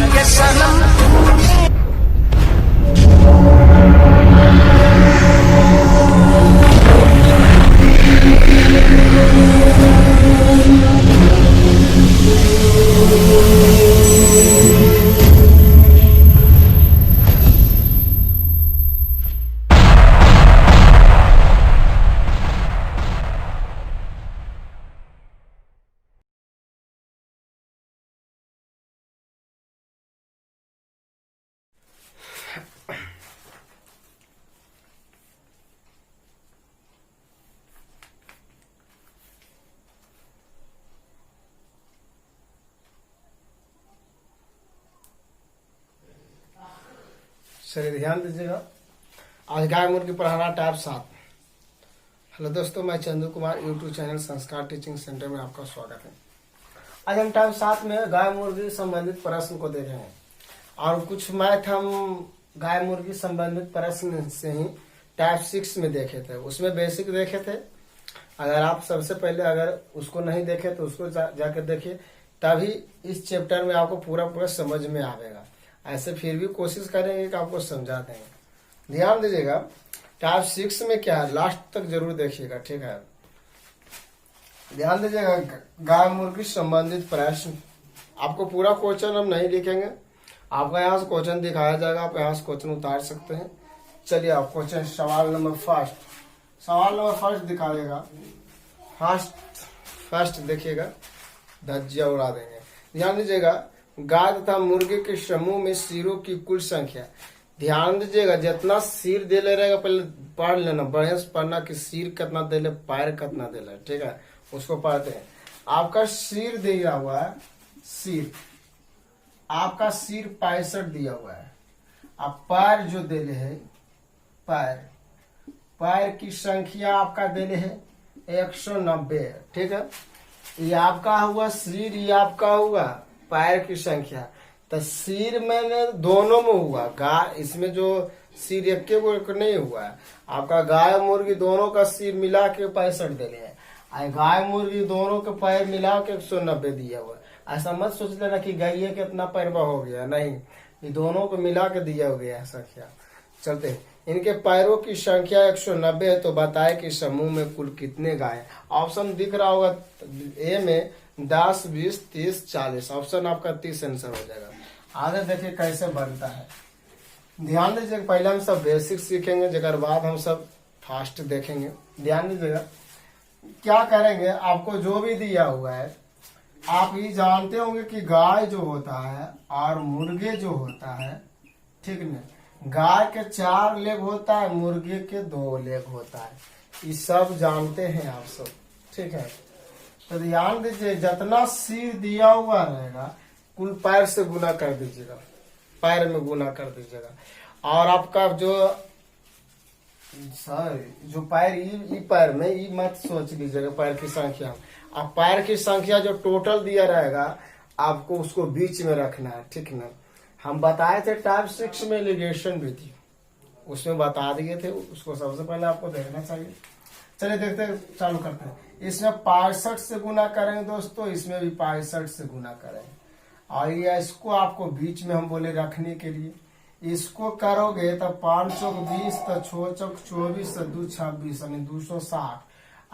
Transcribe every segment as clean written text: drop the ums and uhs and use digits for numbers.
ये सनम। चलिए ध्यान दीजिएगा। आज गाय मुर्गी पढ़ाना टाइप 7। हेलो दोस्तों, मैं चंदू कुमार यूट्यूब चैनल संस्कार टीचिंग सेंटर में आपका स्वागत है। आज हम टाइप 7 में गाय मुर्गी संबंधित प्रश्न को देखेंगे और कुछ मैथ हम गाय मुर्गी संबंधित प्रश्न से ही टाइप 6 में देखे थे। उसमें बेसिक देखे थे। अगर आप सबसे पहले अगर उसको नहीं देखे तो उसको जाकर देखिए, तभी इस चैप्टर में आपको पूरा समझ में आएगा। ऐसे फिर भी कोशिश करेंगे कि आपको समझा देंगे। ध्यान दीजिएगा, टाइप 6 में क्या है लास्ट तक जरूर देखिएगा, ठीक है। ध्यान दीजिएगा, गाय मुर्गी संबंधित प्रश्न। आपको पूरा क्वेश्चन हम नहीं लिखेंगे, आपका यहाँ से क्वेश्चन दिखाया जाएगा, आप यहाँ से क्वेश्चन उतार सकते हैं। चलिए आप क्वेश्चन सवाल नंबर फर्स्ट दिखाएगा। फर्स्ट देखिएगा, धज्जिया उड़ा देंगे। ध्यान दीजिएगा, गाय तथा मुर्गे के समूह में सिरों की कुल संख्या। ध्यान दीजिएगा, जितना सिर दे ले रहेगा पहले पढ़ लेना, बढ़िया से पढ़ना कि सिर कितना दे ले, पैर कितना दे ले, ठीक है। उसको पढ़ते हैं। आपका सिर दिया हुआ है, सिर आपका सिर 65 दिया हुआ है। आप पैर जो दे ले है, पैर की संख्या आपका दे ले है 190, ठीक है। ये आपका हुआ सिर, ये आपका हुआ पैर की संख्या। तो सिर में दोनों में हुआ, गाय इसमें जो सिर एक को नहीं हुआ है। आपका गाय मुर्गी दोनों का सिर मिला के 65 दे रहे, गाय मुर्गी दोनों के पैर मिला के 190 दिया हुआ है। ऐसा मत सोच लेना कि गाय कितना पैरवा हो गया, नहीं, ये दोनों को मिला के दिया हो गया संख्या। चलते हैं, इनके पैरों की संख्या 190 है, तो बताए कि समूह में कुल कितने गाय। ऑप्शन दिख रहा होगा ए में 10, 20, 30, 40। ऑप्शन आपका 30 आंसर हो जाएगा। आगे देखिए कैसे बनता है। ध्यान दीजिए, पहले हम सब बेसिक सीखेंगे, जगह बाद हम सब फास्ट देखेंगे। ध्यान दीजिएगा, क्या करेंगे, आपको जो भी दिया हुआ है, आप ये जानते होंगे कि गाय जो होता है और मुर्गे जो होता है, ठीक न, गाय के 4 लेग होता है, मुर्गे के 2 लेग होता है। ये सब जानते हैं आप सब, ठीक है। तो ध्यान दीजिए, जितना सिर दिया हुआ रहेगा कुल पैर से गुना कर दीजिएगा, पैर में गुना कर दीजिएगा। और आपका जो पैर, ये पैर में ये मत सोच लीजिएगा पैर की संख्या। आप पैर की संख्या जो टोटल दिया रहेगा आपको उसको बीच में रखना है, ठीक ना। हम बताए थे टाइप 6 में लिगेशन विधि, उसमें बता दिए थे, उसको सबसे पहले आपको देखना चाहिए। चलिए देखते हैं, चालू करते हैं। इसमें 65 से गुना करेंगे दोस्तों, इसमें भी 65 से गुना करेंगे। और ये इसको आपको बीच में हम बोले रखने के लिए। इसको करोगे तो 5 चौक 20, तो 6 चौक 24, तो 2 26 यानी 260।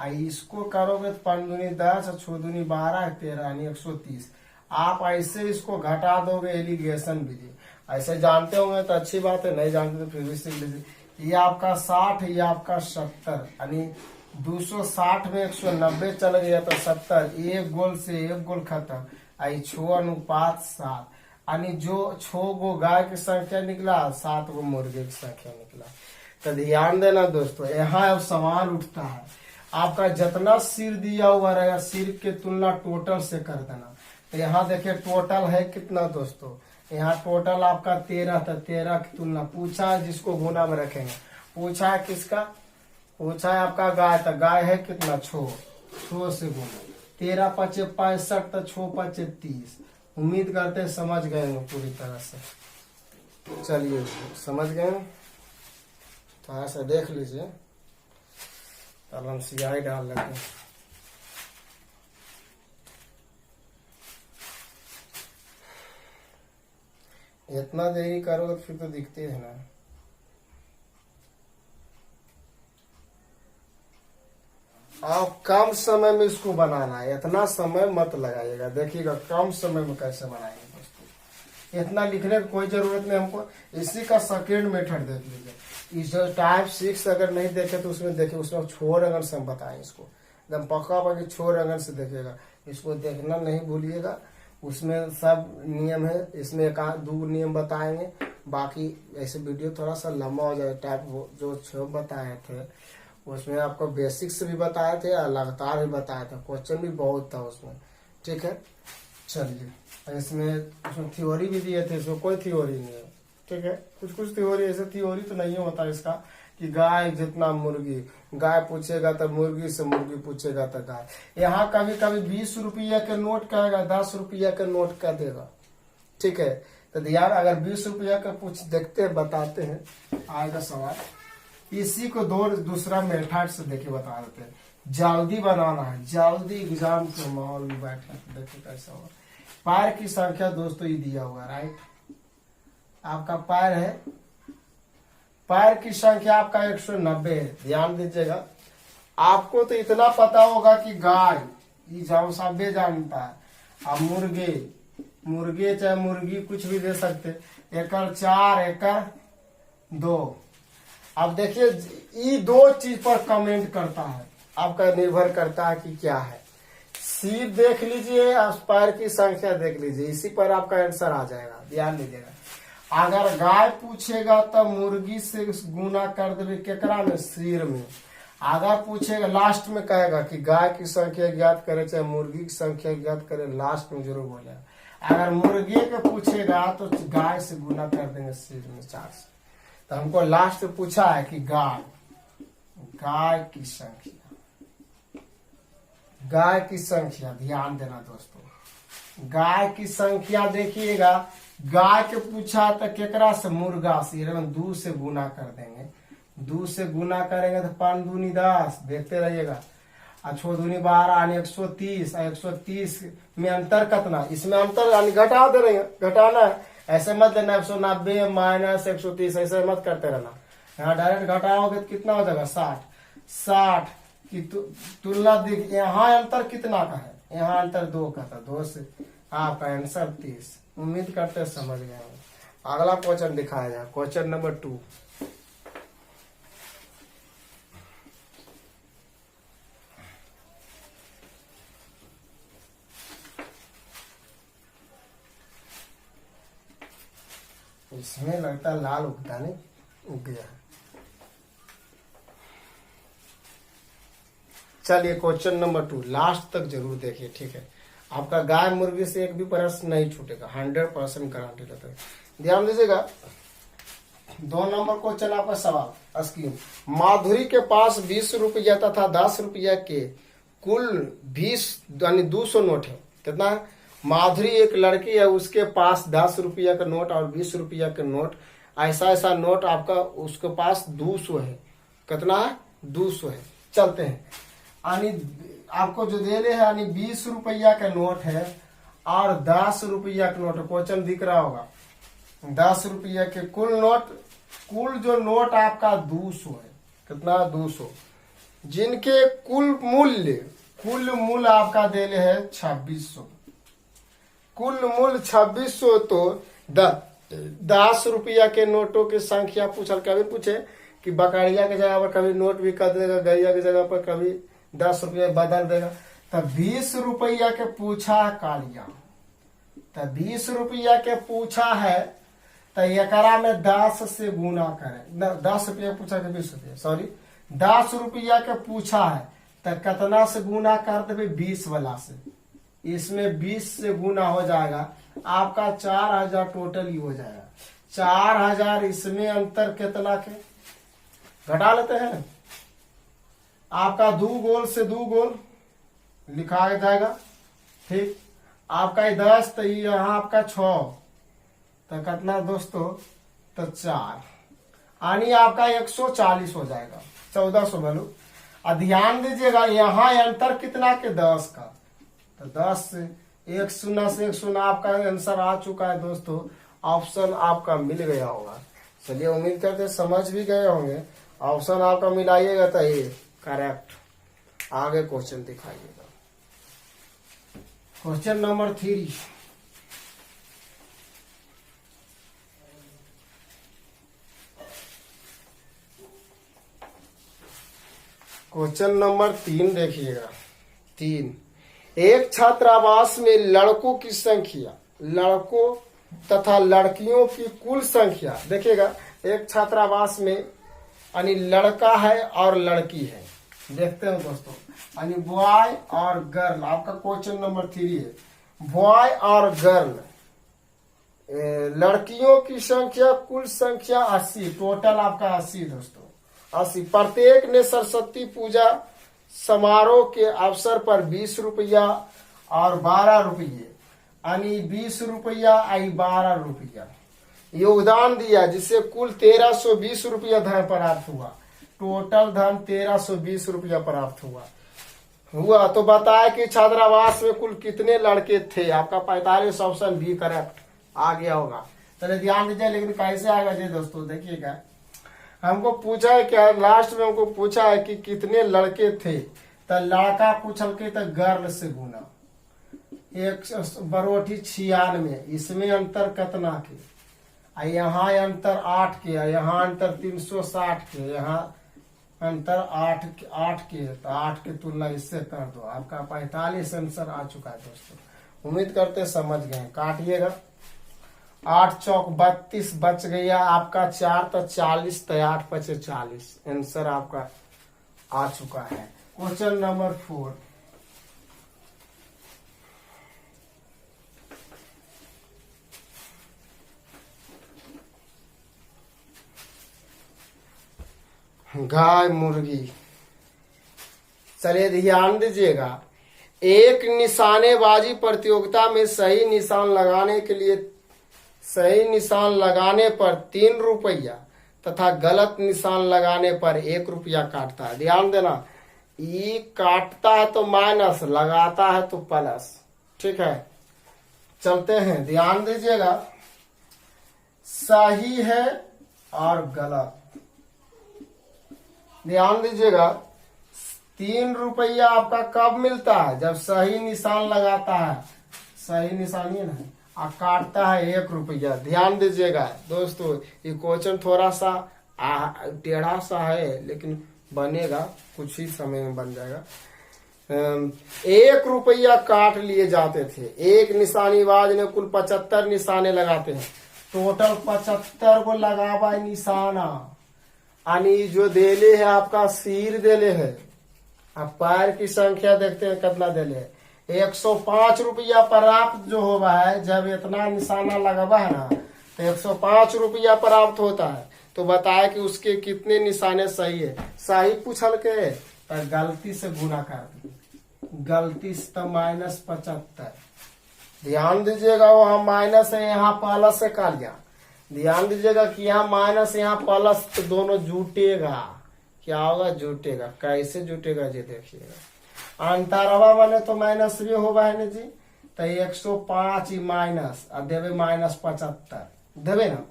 इसको करोगे तो 5 दूनी 10, 6 दूनी 12, 13 यानी 130। आप ऐसे इसको घटा दोगे एलिगेशन विधि। ऐसे जानते होंगे तो अच्छी बात है, नहीं जानते तो फिर भी सीख लीजिए। ये आपका 60, ये आपका 70, यानी 260 में 190 चल गया तो 70, एक गोल से एक गोल खत्म। 6:7, यानी जो 6 गो गाय की संख्या निकला, 7 गो मुर्गे की संख्या निकला। तो ध्यान देना दोस्तों, यहाँ अब सवाल उठता है, आपका जितना सिर दिया हुआ रहेगा सिर के तुलना टोटल से कर देना। तो यहाँ देखिए टोटल है कितना दोस्तों, यहाँ टोटल आपका 13 था, 13 की तुलना पूछा है, जिसको गुना में रखेंगे। पूछा है किसका, पूछा है आपका गाय, तो गाय है कितना 6 से गुना, 13 5 65, तो 6 5 30। उम्मीद करते हैं समझ गए हैं पूरी तरह से। चलिए समझ गए, थोड़ा सा देख लीजिए, तब हम सियाही डाल लेते हैं। इतना देरी करोगे तो फिर तो दिखते है ना। आप कम समय में इसको बनाना है, इतना समय मत लगाइएगा। देखिएगा कम समय में कैसे बनाएंगे दोस्तों। इतना लिखने की कोई जरूरत नहीं हमको। इसी का सेकेंड मेथड देख लीजिए। इस टाइप 6 अगर नहीं देखे तो उसमें देखिए, उसमें छोर अंगन से हम बताएं इसको, एकदम पक्का पक्की छोर अंगन से देखिएगा। इसको देखना नहीं भूलिएगा, उसमें सब नियम है। इसमें एक दो नियम बताएंगे, बाकी ऐसे वीडियो थोड़ा सा लंबा हो जाए। टाइप वो जो 6 बताए थे उसमें आपको बेसिक्स भी बताए थे और लगातार भी बताया था, क्वेश्चन भी बहुत था उसमें। ठीक है, चलिए इसमें थ्योरी भी दिए थे, इसमें कोई थ्योरी नहीं है। ठीक है, कुछ कुछ थ्योरी, ऐसे थ्योरी तो नहीं होता इसका कि गाय जितना मुर्गी, गाय पूछेगा तो मुर्गी से, मुर्गी पूछेगा तो गाय। यहाँ कभी कभी 20 रुपया के नोट कहेगा, 10 रुपया के नोट का देगा। ठीक है, तो ध्यान, अगर 20 रुपया का पूछ देखते हैं, बताते हैं, आएगा सवाल। इसी को दूसरा मेथड से देखिए बता देते हैं। जल्दी बनाना है, जल्दी एग्जाम के माहौल में बैठना, देखिए कैसा होगा। पैर की संख्या दोस्तों ये दिया हुआ, राइट। आपका पैर है, पैर की संख्या आपका 190 है। ध्यान दीजिएगा, आपको तो इतना पता होगा कि गाय ये जाओ सभ्य जानता है। अब मुर्गे चाहे मुर्गी कुछ भी दे सकते। एकड़ 4, एकड़ 2। अब देखिए ये दो चीज पर कमेंट करता है, आपका निर्भर करता है कि क्या है। सी देख लीजिए, पैर की संख्या देख लीजिए, इसी पर आपका आंसर आ जाएगा। ध्यान दीजिएगा, अगर गाय पूछेगा तो मुर्गी से गुना कर देवे केकरा में, सिर में। अगर पूछेगा लास्ट में कहेगा कि गाय की संख्या ज्ञात करे चाहे मुर्गी की संख्या ज्ञात करे, लास्ट में जरूर बोलेगा। अगर मुर्गी के पूछेगा तो गाय से गुना कर देंगे सिर में 4 से। तो हमको लास्ट में पूछा है कि गाय की संख्या, गाय की संख्या ध्यान देना दोस्तों। गाय की संख्या देखिएगा, गाय के पूछा तो केकरा से, मुर्गा से। 2 से गुना कर देंगे, 2 से गुना करेंगे तो 5 दूनी 10, देखते रहिएगा। 6 दूनी 12 130। 130 में अंतर कितना, इसमें अंतर घटा दे रहे हैं, घटाना है। ऐसे मत देना 190 माइनस 130, ऐसे मत करते रहना। यहाँ डायरेक्ट घटाओगे तो कितना हो जाएगा, 60 की तुलना देख। यहाँ अंतर कितना का है, यहाँ अंतर 2 का था, 2 से आपका आंसर 30। उम्मीद करते हैं समझ गए। अगला क्वेश्चन दिखाया जाए, क्वेश्चन नंबर 2। इसमें लगता है लाल उगता नहीं, उग गया है। चलिए क्वेश्चन नंबर 2 लास्ट तक जरूर देखिए। ठीक है, आपका गाय मुर्गी से एक भी प्रश्न नहीं छूटेगा, 100% गारंटी रहता है। ध्यान दीजिएगा, 2 नंबर क्वेश्चन आपका सवाल स्क्रीन। माधुरी के पास 20 रुपया तथा 10 रुपया के कुल 20 यानी 200 नोट है। कितना है, माधुरी एक लड़की है, उसके पास 10 रुपया का नोट और 20 रुपया के नोट, ऐसा नोट आपका उसके पास 200 है। कितना है, 200 है। चलते हैं, यानी आपको जो दे रहे हैं यानी 20 रुपया का नोट है और 10 रुपया का नोट। क्वेश्चन दिख रहा होगा, 10 रुपया के कुल नोट, कुल जो नोट आपका 200 है। कितना, 200, जिनके कुल मूल्य आपका दे रहे है 2600। कुल मूल्य 2600, तो 10 रुपया के नोटों की संख्या पूछल। कभी पूछे कि बकरिया के जगह पर कभी नोट भी कर देगा, गैया की जगह पर कभी 10 रुपया बदल देगा। तो 20 रुपया के पूछा है कालिया, तो 20 रुपया के पूछा है, तो एकरा में 10 से गुना करें। 10 रुपया पूछा के 20 रुपया, सॉरी 10 रुपया के पूछा है, तो कितना से गुना कर देवे, 20 वाला से। इसमें 20 से गुना हो जाएगा, आपका 4000 टोटल ही हो जाएगा। 4000, इसमें अंतर कितना के घटा लेते हैं। आपका 2 गोल से 2 गोल लिखा जाएगा। ठीक, आपका 10, तो यहाँ आपका 6, तो कितना दोस्तों, तो 4, यानी आपका 140 हो जाएगा। 1400 बोलो। और ध्यान दीजिएगा, यहाँ अंतर कितना के, 10 का, तो 10 से 1 शून्य से 1 शून्य आपका आंसर आ चुका है दोस्तों। ऑप्शन आपका मिल गया होगा। चलिए उम्मीद करते हैं समझ भी गए होंगे। ऑप्शन आपका मिलाइएगा तो ये करेक्ट। आगे क्वेश्चन दिखाइएगा। Question number 3। क्वेश्चन नंबर 3 देखिएगा। 3, एक छात्रावास में लड़कों की संख्या, लड़कों तथा लड़कियों की कुल संख्या। देखिएगा एक छात्रावास में यानी लड़का है और लड़की है। देखते हैं दोस्तों, यानी बॉय और गर्ल। आपका क्वेश्चन नंबर 3 है बॉय और गर्ल। लड़कियों की संख्या कुल संख्या 80, टोटल आपका 80 दोस्तों 80। प्रत्येक ने सरस्वती पूजा समारोह के अवसर पर 20 रुपया और 12 रुपये यानी 20 रुपया आई 12 रुपया योगदान दिया, जिससे कुल 1320 रुपया धन प्राप्त हुआ। टोटल धन 1320 रुपया प्राप्त हुआ। तो बताया कि छात्रावास में कुल कितने लड़के थे। आपका 45 ऑप्शन बी करेक्ट आ गया होगा। चलिए ध्यान दीजिए, लेकिन कैसे आएगा जी दोस्तों देखिएगा। हमको पूछा है क्या, लास्ट में हमको पूछा है कि कितने लड़के थे, तो लड़का पूछल के तो गर्ल से गुना। 1 96, इसमें अंतर कितना के, यहाँ अंतर 8 के, यहाँ अंतर 360 के, यहाँ अंतर 8 के, तो 8 की तुलना इससे कर दो। आपका 45 आंसर आ चुका है दोस्तों। उम्मीद करते समझ गए। काटिएगा। 8 चौक 32 बच गया आपका 4 तो 40 तो 8 पचे 40। आंसर आपका आ चुका है। Question number 4। गाय मुर्गी। चलिए ध्यान दीजिएगा। एक निशानेबाजी प्रतियोगिता में सही निशान लगाने पर 3 रुपया तथा गलत निशान लगाने पर 1 रुपया काटता है। ध्यान देना, ये काटता है तो माइनस, लगाता है तो प्लस। ठीक है, चलते हैं। ध्यान दीजिएगा, सही है और गलत। ध्यान दीजिएगा, 3 रुपया आपका कब मिलता है, जब सही निशान लगाता है। सही निशान ही ना, और काटता है 1 रुपया। ध्यान दीजिएगा दोस्तों, ये क्वेश्चन थोड़ा सा टेढ़ा सा है, लेकिन बनेगा, कुछ ही समय में बन जाएगा। 1 रुपया काट लिए जाते थे। एक निशानीबाज ने कुल 75 निशाने लगाते हैं। टोटल 75 को लगावा निशाना। यानी जो देले है आपका सिर देले है। अब पैर की संख्या देखते हैं कितना देले है। 105 रुपया प्राप्त जो हुआ है, जब इतना निशाना लगवा है ना, तो 105 रुपया प्राप्त होता है। तो बताया कि उसके कितने निशाने सही है। सही पूछल के पर गलती से गुना कर दी, गलती से तो -75। ध्यान दीजिएगा, वहां माइनस है, यहाँ प्लस से कर लिया। ध्यान दीजिएगा कि यहाँ माइनस यहाँ प्लस, तो दोनों जुटेगा। क्या होगा, जुटेगा। कैसे जुटेगा जी देखिएगा। अंतरवा बने तो माइनस भी होगा है ना जी। तो 105 माइनस और देवे -75 देवे ना।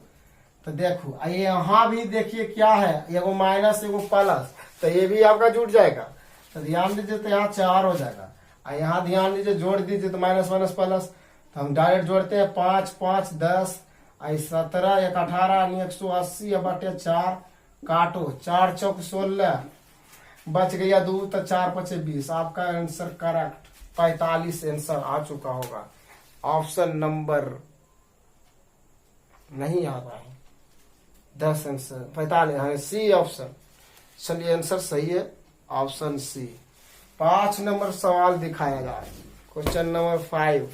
तो देखो ये यहाँ भी देखिए क्या है, एगो माइनस एगो प्लस, तो ये भी आपका जुट जाएगा। तो ध्यान दीजिए, तो यहाँ 4 हो जाएगा। और यहाँ ध्यान दीजिए, जोड़ दीजिए तो माइनस माइनस प्लस। तो हम डायरेक्ट जोड़ते हैं 5 5 10 17 1 18 180 बटे 4 काटो। 4 चौक 16 बच गया 2 तो 4 पचे 20। आपका आंसर करेक्ट 45 आंसर आ चुका होगा। ऑप्शन नंबर नहीं आ रहा है, 10 आंसर 45 है, सी ऑप्शन। चलिए आंसर सही है, ऑप्शन सी। 5 नंबर सवाल दिखाया जाए। Question number 5।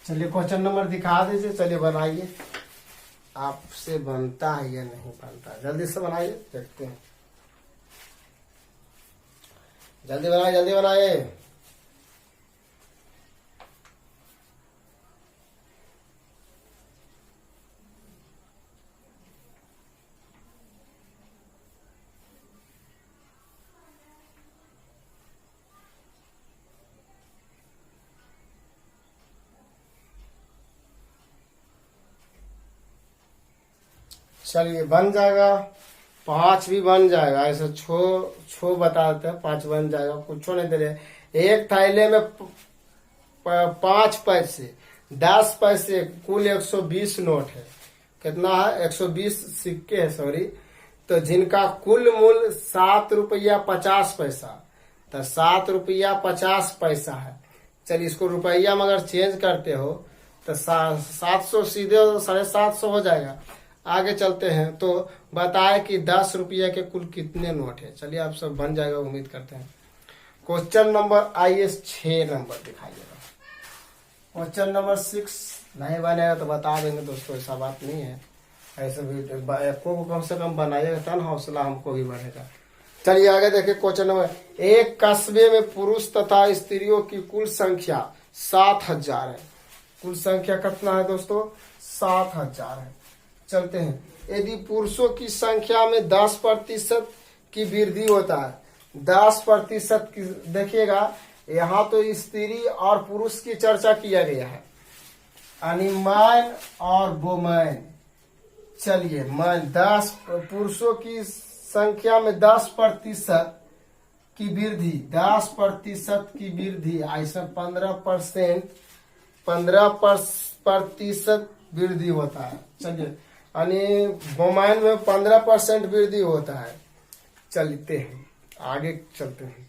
चलिए क्वेश्चन नंबर दिखा दीजिए। चलिए बनाइए, आपसे बनता है या नहीं बनता, जल्दी से बनाइए, देखते हैं। जल्दी बनाइए, जल्दी बनाइए। चलिए बन जाएगा, 5 भी बन जाएगा। ऐसे छो बता देते हैं, 5 बन जाएगा, कुछ नहीं दे रहे। एक थैले में 5 पैसे, 10 पैसे, कुल 120 नोट है। कितना है? 120 सिक्के है, सॉरी। तो जिनका कुल मूल्य 7 रुपया 50 पैसा, तो 7 रुपया 50 पैसा है। चलिए इसको रुपया में अगर चेंज करते हो तो 700 सीधे 750 हो जाएगा। आगे चलते हैं तो बताए कि 10 रुपया के कुल कितने नोट है। चलिए आप सब बन जाएगा, उम्मीद करते हैं। क्वेश्चन नंबर आइए 6 नंबर दिखाइएगा। क्वेश्चन नंबर 6 नहीं बनेगा तो बता देंगे दोस्तों, ऐसा बात नहीं है। ऐसे भी को कम से कम बनाइएगा तब हौसला हमको भी बढ़ेगा। चलिए आगे देखिए क्वेश्चन नंबर। एक कस्बे में पुरुष तथा स्त्रियों की कुल संख्या 7000 है। कुल संख्या कितना है दोस्तों? 7000 है। चलते हैं। यदि पुरुषों की संख्या में 10% की वृद्धि होता है, 10% की, देखिएगा यहाँ तो स्त्री और पुरुष की चर्चा किया गया है, यानी मैन और वुमेन। चलिए मैन 10 पुरुषों की संख्या में 10% की वृद्धि, 10% की वृद्धि, ऐसा 15% वृद्धि होता है। चलिए यानी वुमेन में 15% वृद्धि होता है। चलते हैं आगे, चलते हैं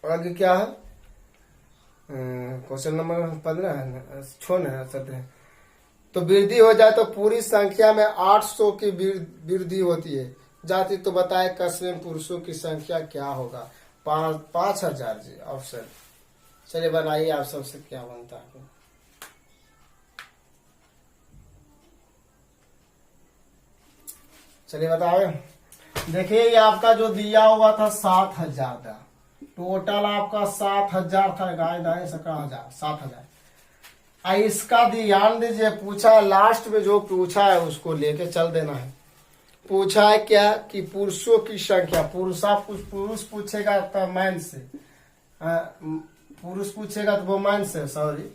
आगे क्या है? क्वेश्चन नंबर 15 है, छोड़ना चलते हैं। तो वृद्धि हो जाए तो पूरी संख्या में 800 की वृद्धि होती है जाती, तो बताए कस्बे में पुरुषों की संख्या क्या होगा? 5000 जी ऑप्शन। चलिए बनाइए आप सबसे, क्या बनता है? चलिए बताओ। देखिए ये आपका जो दिया हुआ था 7000 था, टोटल आपका 7000 था। गाय दाएं सका 7000। इसका ध्यान दीजिए, पूछा है लास्ट में, जो पूछा है उसको लेके चल देना है। पूछा है क्या कि पुरुषों की संख्या, पुरुष पूछेगा तो मैन से, पुरुष पूछेगा तो वुमेन से, सॉरी।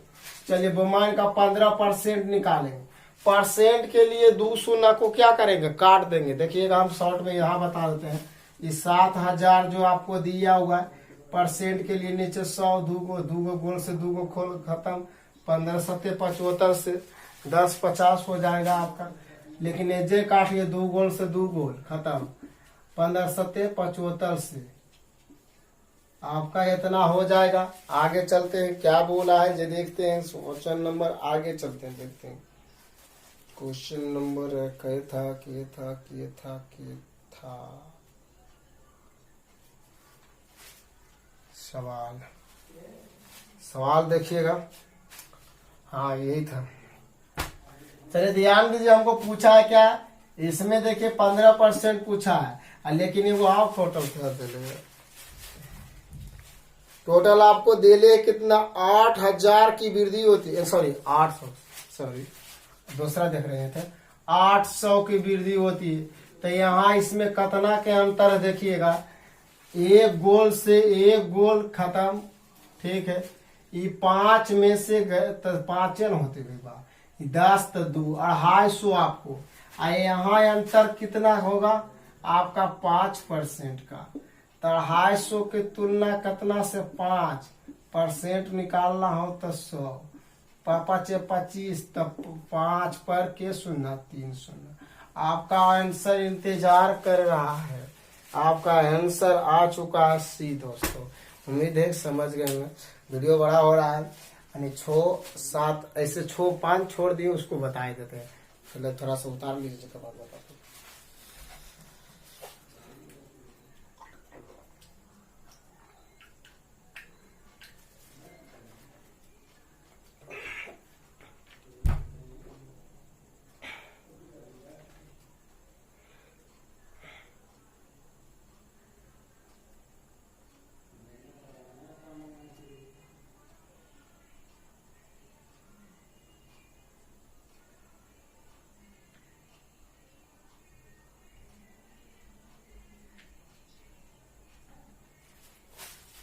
चलिए वुमेन का 15% निकालेंगे। परसेंट के लिए 2 शून्य को क्या करेंगे? काट देंगे। देखिएगा हम शॉर्ट में यहाँ बता देते हैं। ये 7000 जो आपको दिया हुआ है, परसेंट के लिए नीचे 100, दूगो गोल से दूगो खोल खत्म, 15 सत्ते 75 से 10 50 हो जाएगा आपका। लेकिन जे काटिए 2 गोल से 2 गोल खत्म, 15 सत्ते 75 से आपका इतना हो जाएगा। आगे चलते हैं, क्या बोला है ये देखते हैं। क्वेश्चन नंबर आगे चलते हैं, देखते हैं। क्वेश्चन नंबर क्या था सवाल देखिएगा। हाँ यही था। चलिए ध्यान दीजिए, हमको पूछा है क्या? इसमें देखिए 15% पूछा है, लेकिन वो आप टोटल आपको दे ले कितना? 8000 की वृद्धि होती है, सॉरी 800, सॉरी दूसरा देख रहे थे। 800 की वृद्धि होती है। तो यहाँ इसमें कितना के अंतर देखिएगा, एक गोल से एक गोल खत्म, ठीक है। ये 5 में से गए तो 5 न होते बा, 10 तो 2, 250 आपको। यहाँ अंतर कितना होगा आपका? 5% का। तो 250 की तुलना कितना से 5% निकालना हो तो 100, 5 25, तब 5 पर के 0 3 0। आपका आंसर इंतजार कर रहा है। आपका आंसर आ चुका है सी दोस्तों। उम्मीद है समझ गए हैं। वीडियो बड़ा हो रहा है, यानी 6 7 ऐसे 6 5 छोड़ दिए, उसको बता देते हैं। चलो थोड़ा सा उतार लीजिए तो बताते हैं।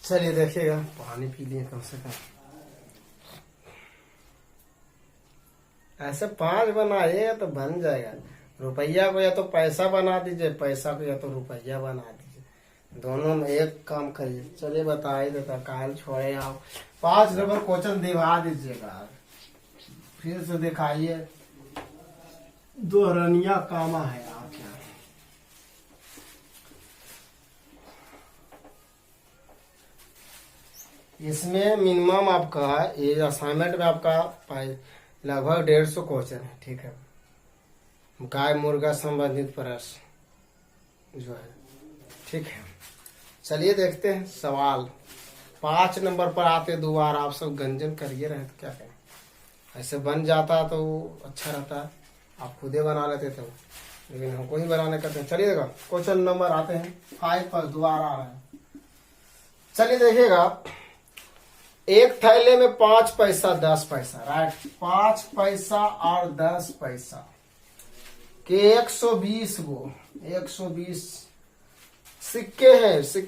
चलिए देखिएगा, पानी पी लिए कम से कम। ऐसे 5 बनाइएगा तो बन जाएगा। रुपया को या तो पैसा बना दीजिए, पैसा को या तो रुपया बना दीजिए, दोनों में एक काम करिए। चलिए बता ही देता, काल छोड़े आप 5 नंबर क्वेश्चन दिखा दीजिएगा, फिर से दिखाइए। दोहरनिया कामा है आप क्या। इसमें मिनिमम आपका ये असाइनमेंट में आपका लगभग 150 क्वेश्चन है, ठीक है। गाय मुर्गा संबंधित प्रश्न जो है, ठीक है। चलिए देखते हैं सवाल। 5 नंबर पर आते दोबारा आप सब गंजन करिए रहे तो क्या करें, ऐसे बन जाता तो अच्छा रहता, आप खुदे बना लेते तो, लेकिन हमको ही बनाने करते हैं। चलिए देखो क्वेश्चन नंबर आते हैं 5 पर दोबारा आ रहे हैं। चलिए देखिएगा, एक थैले में 5 पैसा 10 पैसा, राइट, 5 पैसा और 10 पैसा के 120 गो 120 सिक्के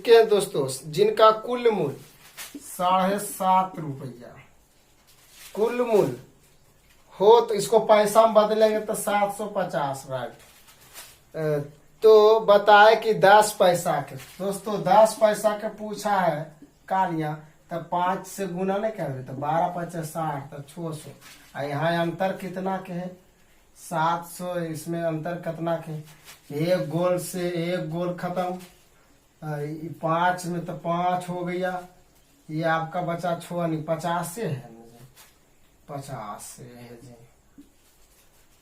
हैं दोस्तों, जिनका कुल मूल्य 7.5 रुपया कुल मूल्य हो, तो इसको पैसा में बदलेंगे तो 750, राइट। तो बताए कि 10 पैसा के, दोस्तों 10 पैसा के पूछा है कालिया, तब 5 से गुना नहीं करेंगे तो 12 5 60 तो 600। यहाँ अंतर कितना के है 700, इसमें अंतर कितना के, एक गोल से एक गोल खत्म, 5 में तो 5 हो गया, ये आपका बचा 6 नहीं 50 से है, 50 से है जी,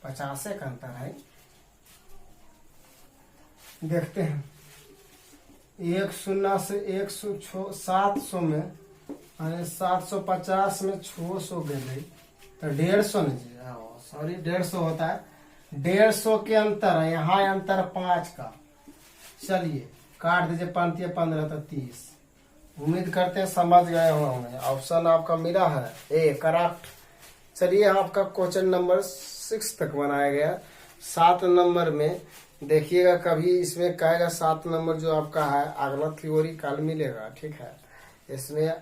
50 का अंतर है। देखते हैं 10 से 700 में 750 में 600 गए तो 150 नहीं जी, सॉरी 150 होता है, 150 के अंतर है, यहाँ अंतर 5 का। चलिए काट दीजिए 5 या 15 तो 30। उम्मीद करते हैं समझ गए होंगे। ऑप्शन आपका मिला है ए करेक्ट। चलिए आपका क्वेश्चन नंबर 6 तक बनाया गया। 7 नंबर में देखिएगा, कभी इसमें कहेगा 7 नंबर जो आपका है अगला थ्योरी कल मिलेगा, ठीक है। इसमें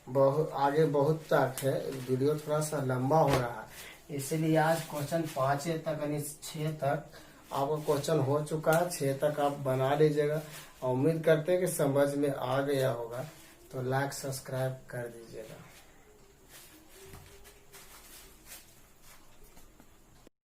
बहुत आगे बहुत तक है, वीडियो थोड़ा सा लंबा हो रहा है, इसीलिए आज क्वेश्चन 5 तक यानी 6 तक आपका क्वेश्चन हो चुका है। 6 तक आप बना लीजिएगा और उम्मीद करते हैं कि समझ में आ गया होगा, तो लाइक सब्सक्राइब कर दीजिए।